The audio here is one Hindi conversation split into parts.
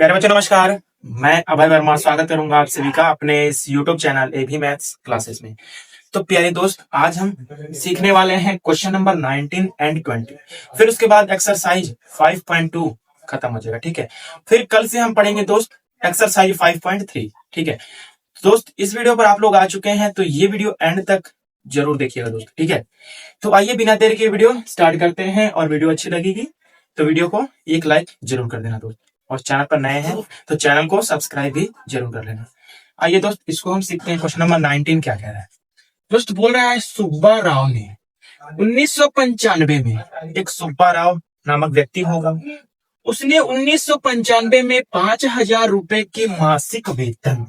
प्यारे बच्चों नमस्कार। मैं अभय वर्मा स्वागत करूंगा आप सभी का अपने इस YouTube channel AB maths classes में। तो प्यारे दोस्त, आज हम सीखने वाले हैं क्वेश्चन नंबर 19 एंड 20। फिर उसके बाद एक्सरसाइज 5.2 खत्म हो जाएगा। ठीक है, फिर कल से हम पढ़ेंगे दोस्त एक्सरसाइज 5.3। ठीक है दोस्त, इस वीडियो पर आप लोग आ चुके हैं तो ये वीडियो एंड तक जरूर देखिएगा दोस्त। ठीक है, तो आइए बिना देर के वीडियो स्टार्ट करते हैं। और वीडियो अच्छी लगेगी तो वीडियो को एक लाइक जरूर कर देना दोस्त, और चैनल पर नए हैं तो चैनल को सब्सक्राइब भी जरूर कर लेना। आइए दोस्त, इसको हम सीखते हैं। क्वेश्चन नंबर 19 क्या कह रहा है दोस्त? बोल रहा है सुब्बा राव ने 1995 में, एक सुब्बा राव नामक व्यक्ति होगा, उसने 1995 में 5,000 रुपए के मासिक वेतन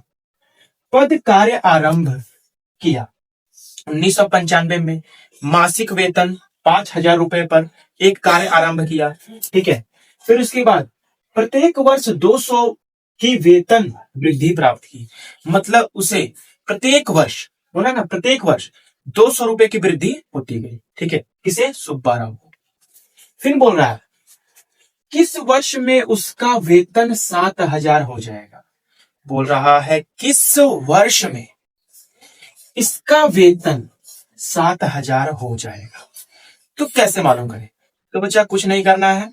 पद कार्य आरंभ किया। 1995 में मासिक वेतन 5,000 रुपए पर एक कार्य आरंभ किया। ठीक है, फिर उसके बाद प्रत्येक वर्ष 200 की वेतन वृद्धि प्राप्त की। मतलब उसे प्रत्येक वर्ष, बोला ना, प्रत्येक वर्ष 200 रुपए की वृद्धि होती गई। ठीक है, किसे? सुब्बा राव को। फिर बोल रहा है किस वर्ष में उसका वेतन 7,000 हो जाएगा। बोल रहा है किस वर्ष में इसका वेतन 7,000 हो जाएगा। तो कैसे मालूम करें? तो बच्चा कुछ नहीं करना है,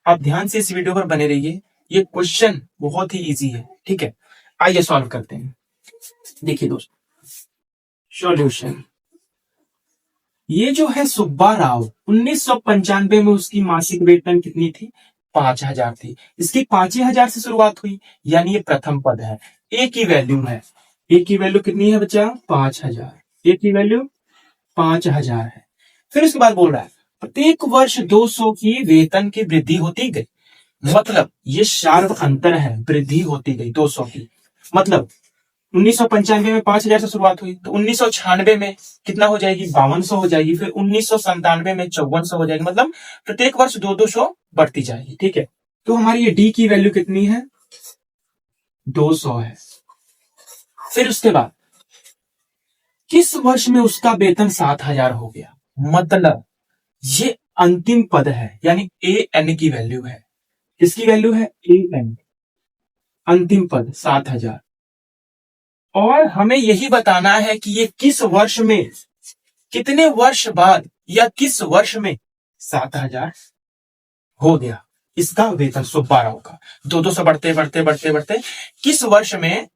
आप ध्यान से इस वीडियो पर बने रहिए। ये क्वेश्चन बहुत ही इजी है। ठीक है, आइए सॉल्व करते हैं। देखिए दोस्त, सॉल्यूशन। ये जो है सुब्बा राव, 1995 में उसकी मासिक वेतन कितनी थी? 5,000 थी। इसकी 5,000 से शुरुआत हुई, यानी ये प्रथम पद है। ए की वैल्यू है, ए की वैल्यू कितनी है बच्चा? 5,000। ए की वैल्यू 5,000 है। फिर उसके बाद बोल रहा है प्रत्येक वर्ष 200 की वेतन की वृद्धि होती गई। मतलब ये शार्प अंतर है, वृद्धि होती गई 200 की। मतलब 1995 में 5,000 से शुरुआत हुई तो 1996 में कितना हो जाएगी? 5200 हो जाएगी। फिर 1997 में 5400 हो जाएगी। मतलब प्रत्येक वर्ष 200 बढ़ती जाएगी। ठीक है, तो हमारी ये डी की वैल्यू कितनी है? 200 है। फिर उसके बाद किस वर्ष में उसका वेतन 7,000 हो गया? मतलब ये अंतिम पद है, यानी ए एन की वैल्यू है। किसकी वैल्यू है? ए एन, अंतिम पद 7,000। और हमें यही बताना है कि ये किस वर्ष में, कितने वर्ष बाद, या किस वर्ष में 7,000 हो गया इसका वेतन सुब्बा राव का। 200 बढ़ते बढ़ते बढ़ते बढ़ते किस वर्ष में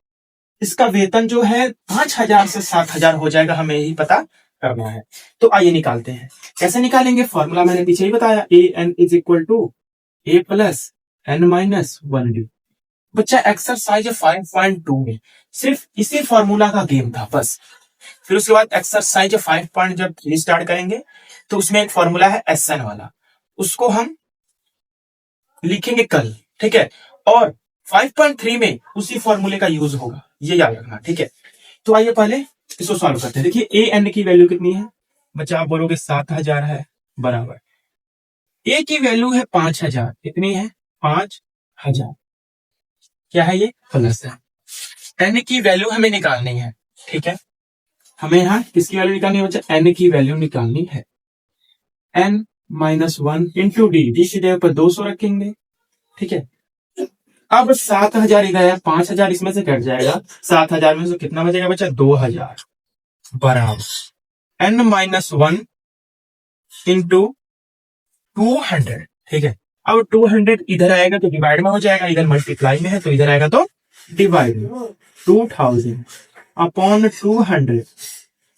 इसका वेतन जो है 5,000 से 7,000 हो जाएगा, हमें यही पता करना है। तो आइए निकालते हैं। कैसे निकालेंगे? फॉर्मूला मैंने पीछे ही बताया, a n is equal to a plus n minus 1डी। बच्चा एक्सरसाइज 5.2 में सिर्फ इसी फॉर्मूला का गेम था बस। फिर उसके बाद एक्सरसाइज 5.3 स्टार्ट करेंगे तो उसमें एक फॉर्मूला है एसएन वाला, उसको हम लिखेंगे कल। ठीक है, और 5.3 में उसी फॉर्मूले का यूज होगा, ये याद रखना। ठीक है, तो आइए पहले इसको सॉल्व करते हैं। देखिए ए एन की वैल्यू कितनी है बच्चा? आप बोलोगे 7,000 है, बराबर ए की वैल्यू है 5,000। कितनी है? 5,000। क्या है ये? प्लस है। एन की वैल्यू हमें निकालनी है। ठीक है, हमें यहां किसकी वैल्यू निकालनी है बच्चा? एन की वैल्यू निकालनी है। N minus 1 into d, d सीधे ऊपर 200 रखेंगे। ठीक है, अब 7,000 इधर है, 5,000 इसमें से कट जाएगा। 7,000 में से कितना बचेगा बच्चा? 2,000 बराबर एन माइनस 1 इंटू 200। ठीक है, अब 200 इधर आएगा तो डिवाइड में हो जाएगा, इधर मल्टीप्लाई में है तो इधर आएगा तो डिवाइड में। 2000 अपॉन 200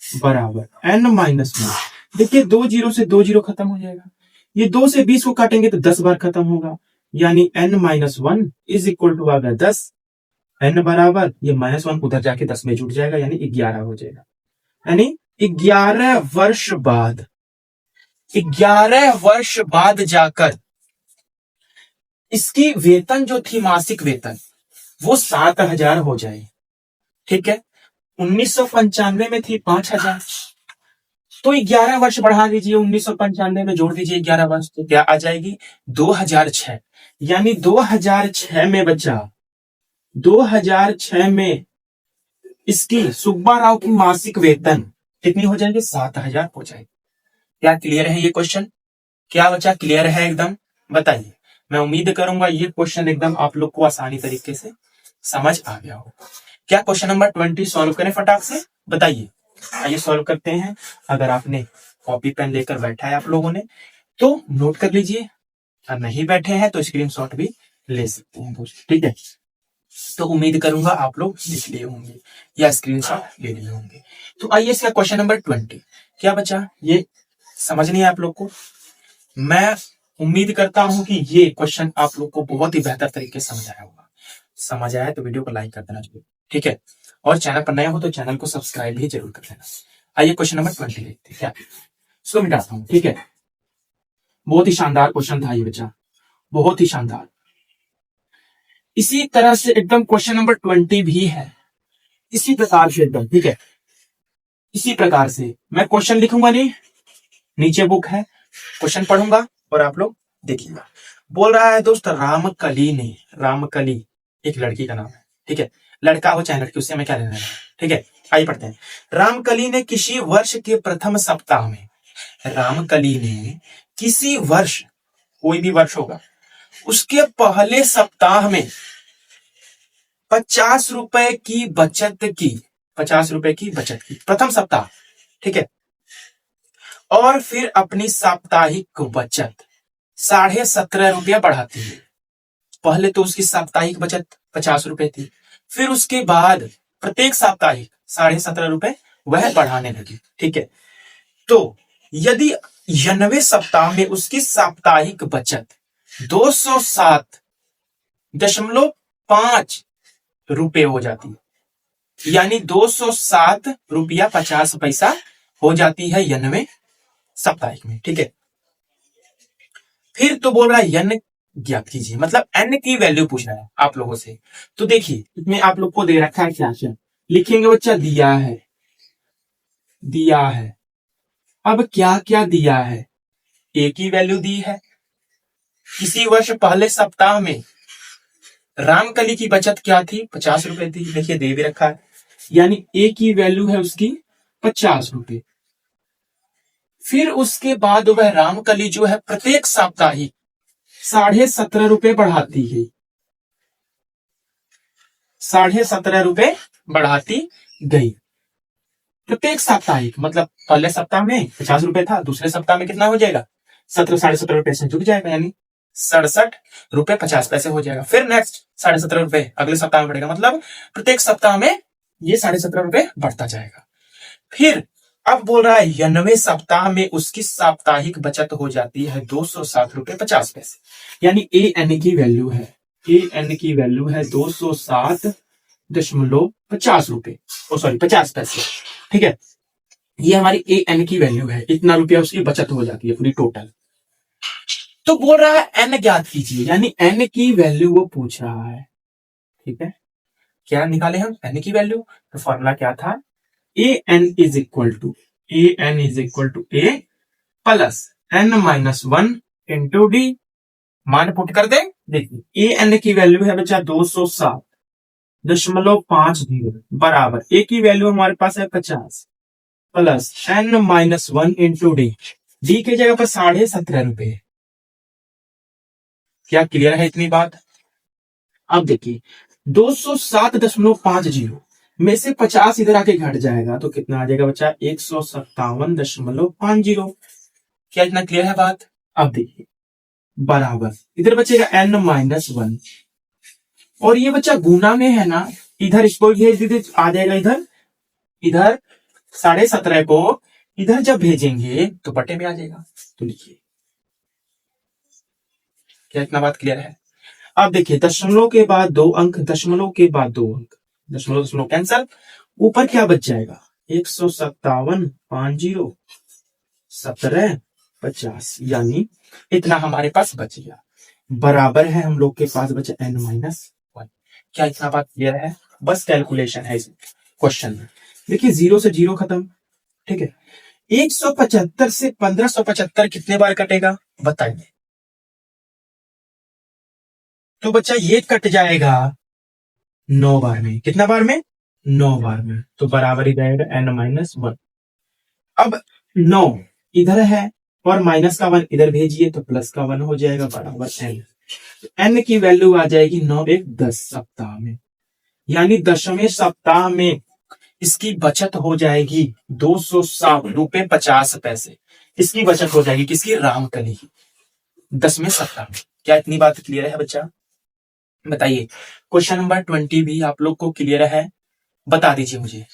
बराबर एन माइनस 1। देखिए 2 जीरो से 2 जीरो खत्म हो जाएगा। ये 2 से 20 को काटेंगे तो 10 बार खत्म होगा, यानी n minus 1 is equal to आ गया 10। एन बराबर ये माइनस 1 उधर जाके 10 में जुड़ जाएगा, यानी 11 हो जाएगा। यानी 11 वर्ष बाद, 11 वर्ष बाद जाकर इसकी वेतन जो थी, मासिक वेतन, वो 7,000 हो जाए। ठीक है, 1995 में थी 5,000, तो 11 वर्ष बढ़ा दीजिए, 1995 में जोड़ दीजिए 11 वर्ष, तो क्या आ जाएगी? 2006। यानी 2006 में बच्चा, 2006 में इसकी सुब्बा राव की मासिक वेतन कितनी हो जाएगी? 7,000 हो जाएगी। क्या क्लियर है ये क्वेश्चन? क्या बच्चा क्लियर है एकदम? बताइए। मैं उम्मीद करूंगा ये क्वेश्चन एकदम आप लोग को आसानी तरीके से समझ आ गया हो। क्या क्वेश्चन नंबर 20 सॉल्व करें फटाक से, बताइए। आइए सॉल्व करते हैं। अगर आपने कॉपी पेन लेकर बैठा है आप लोगों ने तो नोट कर लीजिए, और नहीं बैठे हैं तो स्क्रीनशॉट भी ले सकते हैं दोस्त, ठीक है। तो उम्मीद करूंगा आप लोग लिख लिए होंगे या स्क्रीनशॉट ले लिए होंगे। तो आइए इसका क्वेश्चन नंबर 20 क्या बचा, ये समझ नहीं है आप लोग को। मैं उम्मीद करता हूं कि ये क्वेश्चन आप लोग को बहुत ही बेहतर तरीके से समझ आया होगा। समझ आया तो वीडियो को लाइक कर देना जरूर, ठीक है। और चैनल पर नया हो तो चैनल को सब्सक्राइब भी जरूर कर लेना। आइए क्वेश्चन नंबर 20 देखते हैं क्या, इसको मिटाता हूं, ठीक है। बहुत ही शानदार क्वेश्चन था ये बच्चा, बहुत ही शानदार। इसी तरह से एकदम क्वेश्चन नंबर 20 भी है, इसी प्रकार से एकदम, ठीक है। इसी प्रकार से मैं क्वेश्चन लिखूंगा नहीं, नीचे बुक है, क्वेश्चन पढ़ूंगा और आप लोग देखिएगा। बोल रहा है दोस्त रामकली ने, रामकली एक लड़की का नाम है, ठीक है। लड़का हो चाहे लड़की, उससे हमें क्या लेना है, ठीक है। आइए पढ़ते हैं। रामकली ने किसी वर्ष के प्रथम सप्ताह में, रामकली ने किसी वर्ष, कोई भी वर्ष होगा, उसके पहले सप्ताह में 50 रुपए की बचत की, 50 रुपए की बचत की, प्रथम सप्ताह, ठीक है। और फिर अपनी साप्ताहिक बचत 17.5 रुपया बढ़ाती है। पहले तो उसकी साप्ताहिक बचत 50 रुपए थी, फिर उसके बाद प्रत्येक साप्ताहिक 17.5 रुपए वह बढ़ाने लगी, ठीक है। तो यदि 90वें सप्ताह में उसकी साप्ताहिक बचत 207.5 रुपए हो जाती है, यानी 207 रुपया 50 पैसा हो जाती है 90वें साप्ताहिक में, ठीक है। फिर तो बोल रहा है n ज्ञात कीजिए, मतलब n की वैल्यू पूछ रहा है आप लोगों से। तो देखिए इसमें आप लोग को दे रखा है क्या क्या लिखेंगे बच्चा, दिया है, दिया है। अब क्या क्या दिया है, a की वैल्यू दी है, किसी वर्ष पहले सप्ताह में रामकली की बचत क्या थी, 50 रुपए थी, देखिए दे भी रखा है, यानी a की वैल्यू है उसकी 50 रुपए। फिर उसके बाद वह रामकली जो है प्रत्येक साप्ताहिक 17.5 रुपए बढ़ाती है, 17.5 रुपए बढ़ाती गई प्रत्येक साप्ताहिक। मतलब पहले सप्ताह में 50 रुपए था, दूसरे सप्ताह में कितना हो जाएगा, 17.5 रुपए से जुड़ जाएगा, यानी 67 रुपए 50 पैसे हो जाएगा। फिर नेक्स्ट 17.5 रुपए अगले सप्ताह में बढ़ेगा, मतलब प्रत्येक सप्ताह में ये 17.5 रुपए बढ़ता जाएगा। फिर अब बोल रहा है 90वें सप्ताह में उसकी साप्ताहिक बचत हो जाती है 207 रुपए 50 पैसे, यानी ए एन की वैल्यू है, ए एन की वैल्यू है 207.50 रुपए, ओ सॉरी 50 पैसे, ठीक है। ये हमारी ए एन की वैल्यू है, इतना रुपया उसकी बचत हो जाती है पूरी टोटल। तो बोल रहा है एन ज्ञात कीजिए, यानी एन की वैल्यू वो पूछ रहा है, ठीक है। क्या निकाले हम एन की वैल्यू, तो फॉर्मूला क्या था, a n is equal to a plus n minus 1 into d. मान पुट कर दे, देखिए ए एन की वैल्यू है बच्चा 207.50 बराबर ए की वैल्यू हमारे पास है 50 plus n minus 1 into d, d की जगह पर 17.5 रुपए। क्या क्लियर है इतनी बात। अब देखिए 207.50 में से 50 इधर आके घट जाएगा तो कितना आ जाएगा बच्चा, 157.50। क्या इतना क्लियर है बात। अब देखिए बराबर इधर बचेगा n माइनस 1, और ये बच्चा गुना में है ना, इधर इसको भेज दीजिए आ जाएगा इधर, इधर 17.5 को इधर जब भेजेंगे तो बटे में आ जाएगा। तो लिखिए, क्या इतना बात क्लियर है। अब देखिए दशमलव के बाद 2 अंक, दशमलव के बाद 2 अंक, दशमलव दशमलव कैंसल, ऊपर क्या बच जाएगा 157.50 17.50, यानी इतना हमारे पास बच गया, बराबर है हम लोग के पास बचा n माइनस 1। क्या इतना बात क्लियर है। बस कैलकुलेशन है इस क्वेश्चन में। देखिए 0 से 0 खत्म, ठीक है। 175 से 1575 कितने बार कटेगा बताइए। तो बच्चा ये कट जाएगा 9 बार में, कितना बार में 9 बार में, तो बराबर ही जाएगा n माइनस 1। अब 9 इधर है और माइनस का 1 इधर भेजिए तो प्लस का 1 हो जाएगा बराबर n। एन की वैल्यू आ जाएगी 9 एक 10 सप्ताह में, यानी 10वें सप्ताह में इसकी बचत हो जाएगी 207 रुपए 50 पैसे। इसकी बचत हो जाएगी, किसकी? रामकली की, 10वें सप्ताह में। क्या इतनी बात क्लियर है बच्चा? बताइए। क्वेश्चन नंबर 20 भी आप लोग को क्लियर है? बता दीजिए मुझे।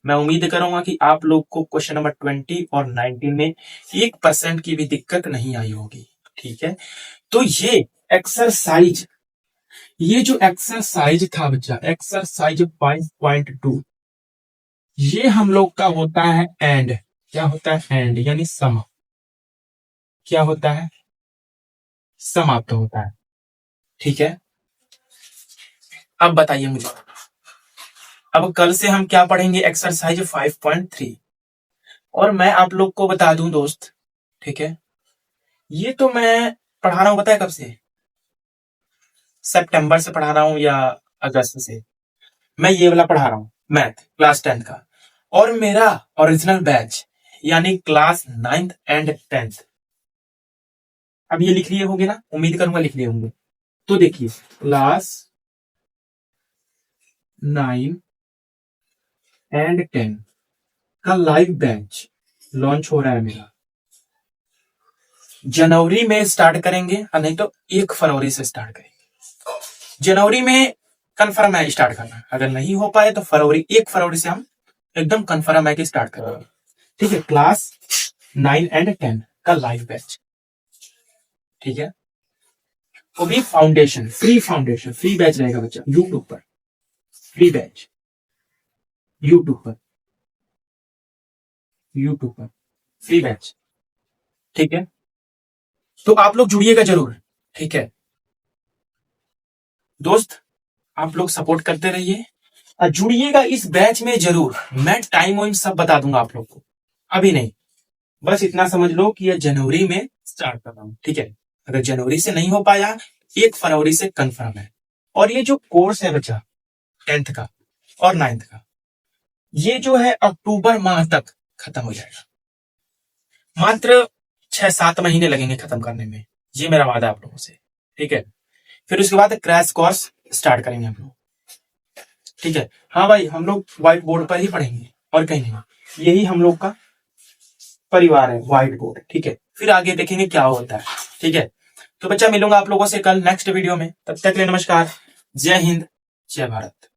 मैं उम्मीद करूंगा कि आप लोग को क्वेश्चन नंबर 20 और 19 में 1% की भी दिक्कत नहीं आई होगी। ठीक है, तो ये एक्सरसाइज, ये जो एक्सरसाइज था बच्चा, एक्सरसाइज 5.2, ये हम लोग का होता है एंड। क्या होता है? एंड, यानी सम। क्या होता है? समाप्त होता है। ठीक है, अब बताइए मुझे, अब कल से हम क्या पढ़ेंगे? एक्सरसाइज 5.3। और मैं आप लोग को बता दूं दोस्त, ठीक है, ये तो मैं पढ़ा रहा हूं, पता है कब से? सितंबर से पढ़ा रहा हूं या अगस्त से? मैं ये वाला पढ़ा रहा हूं, मैथ क्लास 10 का। और मेरा ओरिजिनल बैच यानी क्लास 9th एंड 10th, अब ये लिख लिए होंगे ना, उम्मीद करूंगा लिख लिए होंगे। तो देखिए, क्लास 9 एंड 10 का लाइव बैच लॉन्च हो रहा है मेरा। जनवरी में स्टार्ट करेंगे, नहीं तो 1 फरवरी से स्टार्ट करेंगे। जनवरी में कंफर्म है स्टार्ट करना, अगर नहीं हो पाए तो फरवरी, 1 फरवरी से हम एकदम कंफर्म है कि स्टार्ट करेंगे। ठीक है, क्लास 9 एंड 10 का लाइव बैच। ठीक है, वो भी फाउंडेशन, फाउंडेशन फ्री बैच रहेगा बच्चा, यूट्यूब पर फ्री बैच, यूट्यूब पर फ्री बैच। ठीक है, तो आप लोग जुड़िएगा जरूर। ठीक है दोस्त, आप लोग सपोर्ट करते रहिए और जुड़िएगा इस बैच में जरूर। मैं टाइम वाइम सब बता दूंगा आप लोग को, अभी नहीं, बस इतना समझ लो कि यह जनवरी में स्टार्ट कर रहा हूं। ठीक है, अगर जनवरी से नहीं हो पाया, 1 फरवरी से कंफर्म है। और ये जो कोर्स है बच्चा 10th का और 9th का, ये जो है अक्टूबर माह तक खत्म हो जाएगा। मात्र 6-7 महीने लगेंगे खत्म करने में, ये मेरा वादा आप लोगों से। ठीक है, फिर उसके बाद क्रैश कोर्स स्टार्ट करेंगे हम लोग। ठीक है, हाँ भाई, हम लोग व्हाइट बोर्ड पर ही पढ़ेंगे और कहीं नहीं, यही हम लोग का परिवार है, व्हाइट बोर्ड। ठीक है, फिर आगे देखेंगे क्या होता है। ठीक है, तो बच्चा मिलूंगा आप लोगों से कल नेक्स्ट वीडियो में, तब तक के लिए नमस्कार, जय हिंद, जय भारत।